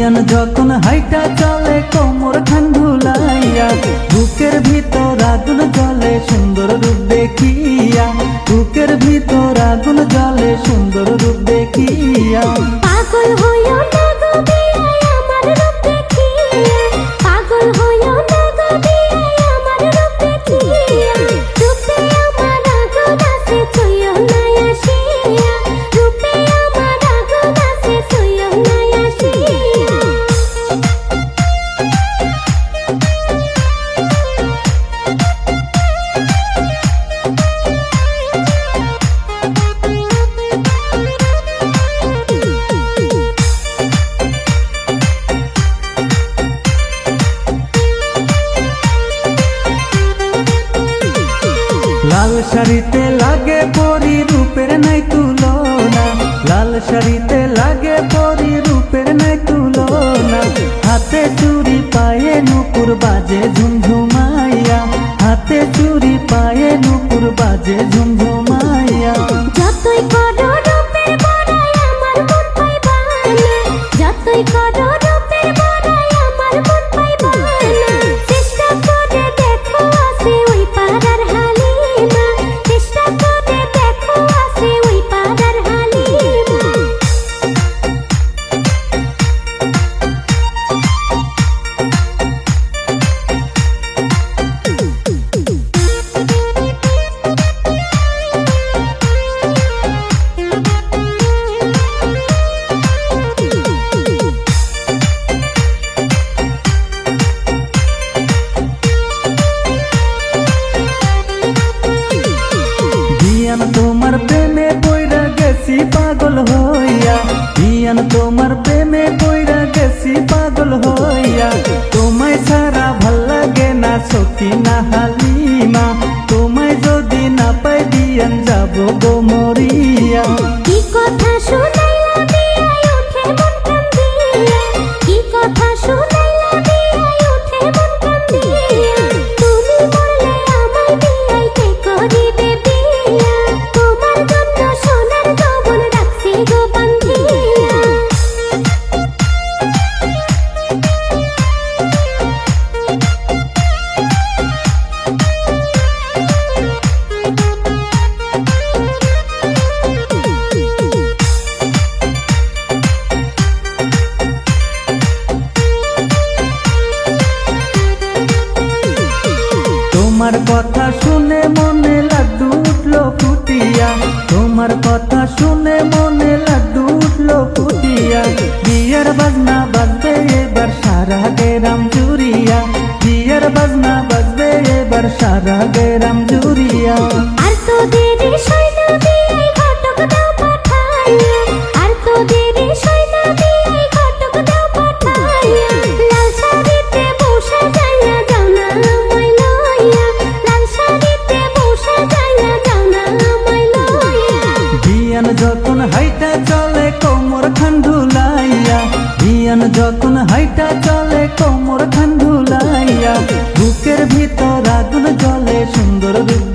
বিয়ান যখন হাইটা চলে কোমর খান ধুলাইয়া, বুকের ভিতর আগুন জ্বলে সুন্দর রূপ দেখিয়া, বুকের ভিতর আগুন জ্বলে সুন্দর রূপ দেখিয়া। পাগল হইও না গো বিয়াই আমার রূপ দেখিয়া, পাগল হইও না গো বিয়াই আমার রূপ দেখিয়া। রূপে আমার আগুন আছে ছুঁইও না আসিয়া, রূপে আমার আগুন আছে ছুঁইও না আসিয়া। লাল শাড়িতে লাগে পরি রূপের নাই তুলনা, লাল শাড়িতে লাগে পরি রূপের নাই তুলনা। হাতে চুরি পায়ে নুপুর বাজে ঝুমঝুমাইয়া, হাতে চুরি পায়ে নুপুর বাজে ঝুমঝুমাইয়া। যতই করো রূপের বড়াই আমার মন পাইবা না, যতই করো রূপের বড়াই আমার মন পাইবা না। চেষ্টা করে দেখো আছে ওই পাড়ার হালিমা, চেষ্টা করে দেখো আছে ওই পাড়ার হালিমা। বিয়ান তোমার প্রেমে পইরা গেছি পাগল হইয়া, বিয়ান তোমার প্রেমে পইরা গেছি পাগল হইয়া। তোমায় ছাড়া ভাল লাগে না সখী না হালিমা, তোমায় যদি না পাই বিয়ান যাব গো মরিয়া। কি কথা শুনাইলা বিয়াই উঠে মন কান্দিয়া, কি কথা শুনাইলা বিয়াই উঠে মন কান্দিয়া। তুমি বললে আমায় বিয়াই কে করিবে বিয়া, তোমার জন্য সোনার গহনা রাখছি গো বান্ধিয়া। তোমার কথা শুনে মনে লাড্ডু উঠলো ফুটিয়া, তোমার কথা শুনে মনে লাড্ডু উঠলো ফুটিয়া। বিয়ের বাজনা বাজবে এবার সারা গ্রাম জুড়িয়া, বিয়ের বাজনা বাজবে এবার সারা গ্রাম জুড়িয়া। আর তো দেরি সইনা বিয়াই ঘটক দাও পাঠাইয়া, আর তো দেরি সইনা বিয়াই ঘটক দাও পাঠাইয়া। লাল শাড়িতে বসে যাইয়া যাও না আমায় লইয়া, লাল শাড়িতে বসে যাইয়া যাও না আমায় লইয়া। বিয়ান যখন হাইটা চলে কোমর খান ধুলাইয়া, বিয়ান যখন হাইটা চলে কোমর খান ধুলাইয়া, বুকের ভিতর আগুন জ্বলে সুন্দর রূপ